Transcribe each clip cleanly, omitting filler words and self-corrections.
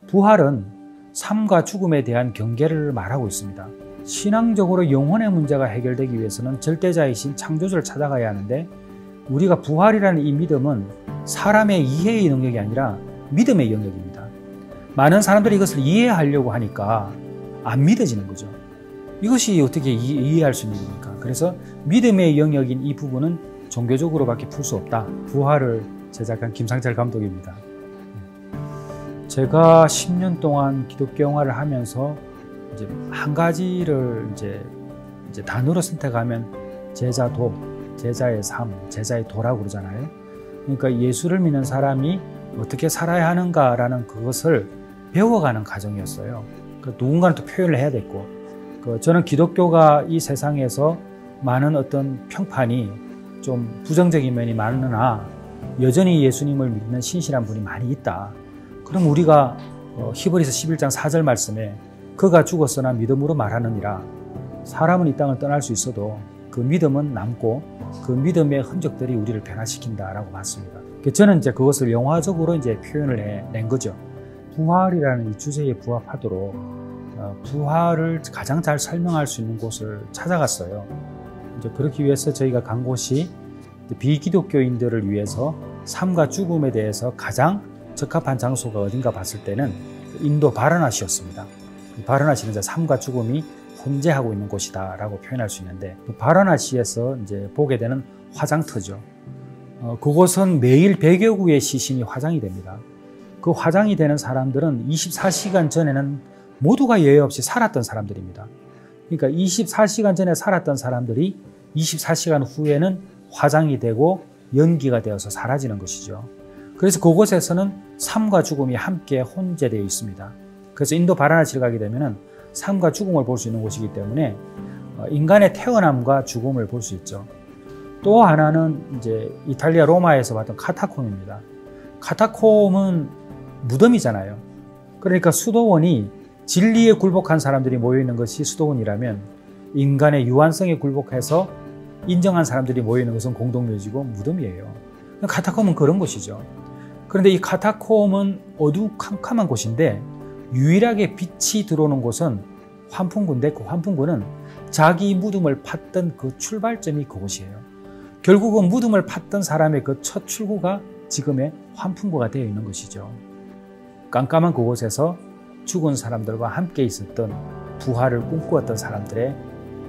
부활은 삶과 죽음에 대한 경계를 말하고 있습니다. 신앙적으로 영혼의 문제가 해결되기 위해서는 절대자이신 창조주를 찾아가야 하는데, 우리가 부활이라는 이 믿음은 사람의 이해의 영역이 아니라 믿음의 영역입니다. 많은 사람들이 이것을 이해하려고 하니까 안 믿어지는 거죠. 이것이 어떻게 이해할 수 있는 겁니까? 그래서 믿음의 영역인 이 부분은 종교적으로밖에 풀 수 없다. 부활을 제작한 김상철 감독입니다. 제가 10년 동안 기독교 영화를 하면서 이제 한 가지를 이제 단어로 선택하면 제자도, 제자의 삶, 제자의 도라고 그러잖아요. 그러니까 예수를 믿는 사람이 어떻게 살아야 하는가라는 그것을 배워가는 과정이었어요. 그러니까 누군가는 또 표현을 해야 됐고, 저는 기독교가 이 세상에서 많은 어떤 평판이 좀 부정적인 면이 많으나 여전히 예수님을 믿는 신실한 분이 많이 있다. 그럼 우리가 히브리서 11장 4절 말씀에 그가 죽었으나 믿음으로 말하느니라. 사람은 이 땅을 떠날 수 있어도 그 믿음은 남고 그 믿음의 흔적들이 우리를 변화시킨다라고 봤습니다. 저는 이제 그것을 영화적으로 이제 표현을 해낸 거죠. 부활이라는 이 주제에 부합하도록 부활을 가장 잘 설명할 수 있는 곳을 찾아갔어요. 이제 그렇기 위해서 저희가 간 곳이 비기독교인들을 위해서 삶과 죽음에 대해서 가장 적합한 장소가 어딘가 봤을 때는 인도 바라나시였습니다. 바라나시는 이제 삶과 죽음이 혼재하고 있는 곳이다라고 표현할 수 있는데, 바라나시에서 이제 보게 되는 화장터죠. 그곳은 매일 100여 구의 시신이 화장이 됩니다. 그 화장이 되는 사람들은 24시간 전에는 모두가 예외 없이 살았던 사람들입니다. 그러니까 24시간 전에 살았던 사람들이 24시간 후에는 화장이 되고 연기가 되어서 사라지는 것이죠. 그래서 그곳에서는 삶과 죽음이 함께 혼재되어 있습니다. 그래서 인도 바라나시를 가게 되면 삶과 죽음을 볼 수 있는 곳이기 때문에 인간의 태어남과 죽음을 볼 수 있죠. 또 하나는 이제 이탈리아 로마에서 봤던 카타콤입니다. 카타콤은 무덤이잖아요. 그러니까 수도원이 진리에 굴복한 사람들이 모여있는 것이 수도원이라면, 인간의 유한성에 굴복해서 인정한 사람들이 모여있는 것은 공동묘지고 무덤이에요. 카타콤은 그런 곳이죠. 그런데 이 카타콤은 어두컴컴한 곳인데 유일하게 빛이 들어오는 곳은 환풍구인데, 그 환풍구는 자기 무덤을 팠던 그 출발점이 그곳이에요. 결국은 무덤을 팠던 사람의 그 첫 출구가 지금의 환풍구가 되어 있는 것이죠. 깜깜한 그곳에서 죽은 사람들과 함께 있었던, 부활을 꿈꾸었던 사람들의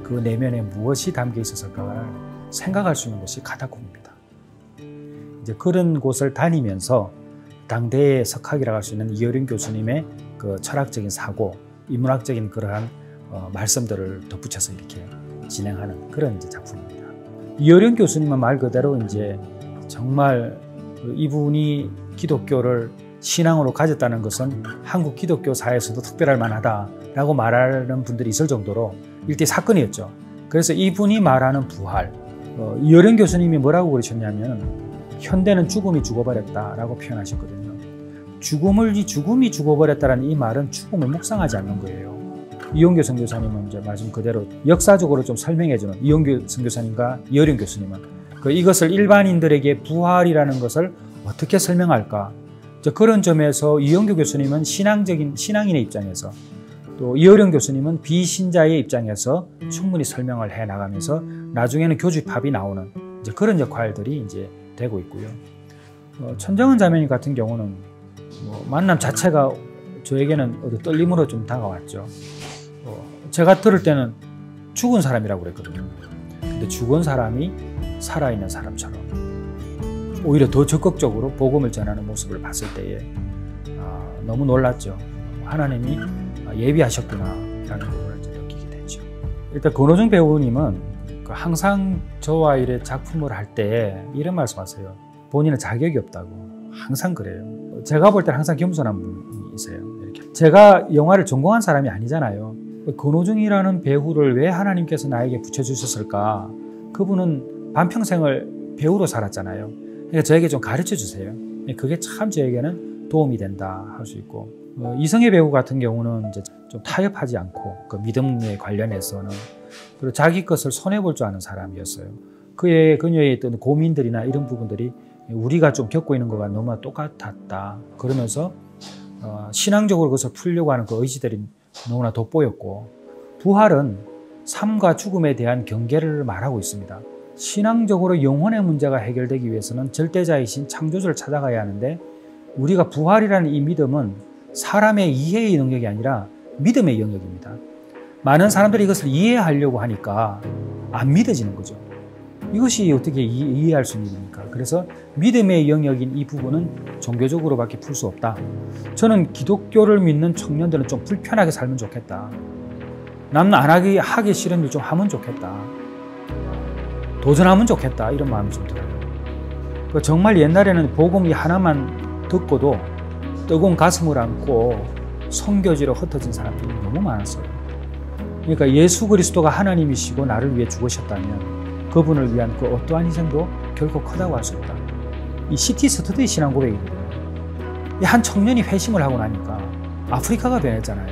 그 내면에 무엇이 담겨 있었을까를 생각할 수 있는 것이 카타콤입니다. 이제 그런 곳을 다니면서 당대의 석학이라고 할 수 있는 이어륜 교수님의 그 철학적인 사고, 인문학적인 그러한 말씀들을 덧붙여서 이렇게 진행하는 그런 이제 작품입니다. 이어륜 교수님은 말 그대로 이제 정말 이분이 기독교를 신앙으로 가졌다는 것은 한국 기독교 사회에서도 특별할 만하다라고 말하는 분들이 있을 정도로 일대 사건이었죠. 그래서 이분이 말하는 부활, 이어륜 교수님이 뭐라고 그러셨냐면, 현대는 죽음이 죽어버렸다라고 표현하셨거든요. 죽음이 죽어버렸다는 이 말은 죽음을 묵상하지 않는 거예요. 이용규 선교사님은 이제 말씀 그대로 역사적으로 좀 설명해주는, 이용규 선교사님과 이어륜 교수님은 이것을 일반인들에게 부활이라는 것을 어떻게 설명할까? 그런 점에서 이용규 교수님은 신앙인의 입장에서, 또 이어륜 교수님은 비신자의 입장에서 충분히 설명을 해 나가면서 나중에는 교집합이 나오는 이제 그런 역할들이 이제 되고 있고요. 천정은 자매님 같은 경우는 만남 자체가 저에게는 떨림으로 좀 다가왔죠. 제가 들을 때는 죽은 사람이라고 그랬거든요. 근데 죽은 사람이 살아있는 사람처럼 오히려 더 적극적으로 복음을 전하는 모습을 봤을 때에 너무 놀랐죠. 하나님이 예비하셨구나 라는 부분을 느끼게 됐죠. 일단 권호중 배우님은 항상 저와 이래 작품을 할 때 이런 말씀하세요. 본인은 자격이 없다고. 항상 그래요. 제가 볼 때는 항상 겸손한 분이세요. 이렇게. 제가 영화를 전공한 사람이 아니잖아요. 권호중이라는 배우를 왜 하나님께서 나에게 붙여주셨을까? 그분은 반평생을 배우로 살았잖아요. 그러니까 저에게 좀 가르쳐 주세요. 그게 참 저에게는 도움이 된다 할 수 있고, 이성애 배우 같은 경우는 이제 좀 타협하지 않고 그 믿음에 관련해서는, 그리고 자기 것을 손해볼 줄 아는 사람이었어요. 그녀의 어떤 고민들이나 이런 부분들이 우리가 좀 겪고 있는 거가 너무 똑같았다. 그러면서 신앙적으로 그것을 풀려고 하는 그 의지들이 너무나 돋보였고, 부활은 삶과 죽음에 대한 경계를 말하고 있습니다. 신앙적으로 영혼의 문제가 해결되기 위해서는 절대자이신 창조주를 찾아가야 하는데, 우리가 부활이라는 이 믿음은 사람의 이해의 영역이 아니라 믿음의 영역입니다. 많은 사람들이 이것을 이해하려고 하니까 안 믿어지는 거죠. 이것이 어떻게 이해할 수 있는 일입니까? 그래서 믿음의 영역인 이 부분은 종교적으로밖에 풀 수 없다. 저는 기독교를 믿는 청년들은 좀 불편하게 살면 좋겠다. 남은 안 하기 싫은 일 좀 하면 좋겠다. 도전하면 좋겠다. 이런 마음이 좀 들어요. 정말 옛날에는 복음 이 하나만 듣고도 뜨거운 가슴을 안고 선교지로 흩어진 사람들이 너무 많았어요. 그러니까 예수 그리스도가 하나님이시고 나를 위해 죽으셨다면 그분을 위한 그 어떠한 희생도 결코 크다고 할 수 없다. 이 시티 스터디 신앙 고백이거든요. 이 한 청년이 회심을 하고 나니까 아프리카가 변했잖아요.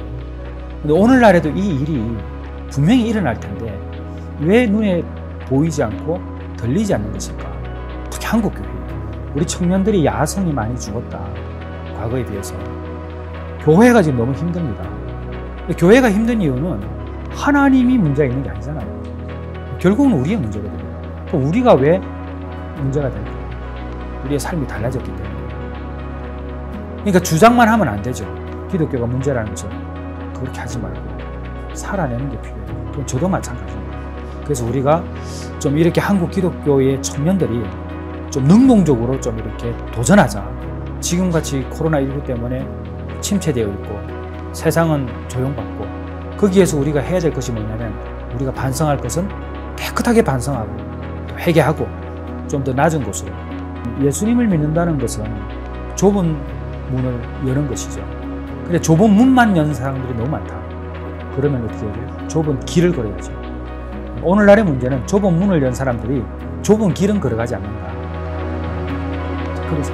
근데 오늘날에도 이 일이 분명히 일어날 텐데 왜 눈에 보이지 않고 들리지 않는 것일까? 특히 한국교회. 우리 청년들이 야성이 많이 죽었다. 과거에 비해서. 교회가 지금 너무 힘듭니다. 교회가 힘든 이유는 하나님이 문제가 있는 게 아니잖아요. 결국은 우리의 문제거든요. 그럼 우리가 왜 문제가 될까? 우리의 삶이 달라졌기 때문에. 그러니까 주장만 하면 안 되죠. 기독교가 문제라는 것을 그렇게 하지 말고 살아내는 게 필요해요. 그럼 저도 마찬가지입니다. 그래서 우리가 좀 이렇게 한국 기독교의 청년들이 좀 능동적으로 좀 이렇게 도전하자. 지금같이 코로나19 때문에 침체되어 있고 세상은 조용받고 거기에서 우리가 해야 될 것이 뭐냐면 우리가 반성할 것은 깨끗하게 반성하고 또 회개하고 좀 더 낮은 곳으로. 예수님을 믿는다는 것은 좁은 문을 여는 것이죠. 근데 좁은 문만 여는 사람들이 너무 많다. 그러면 어떻게 해야 돼요? 좁은 길을 걸어야죠. 오늘날의 문제는 좁은 문을 연 사람들이 좁은 길은 걸어가지 않는다. 그래서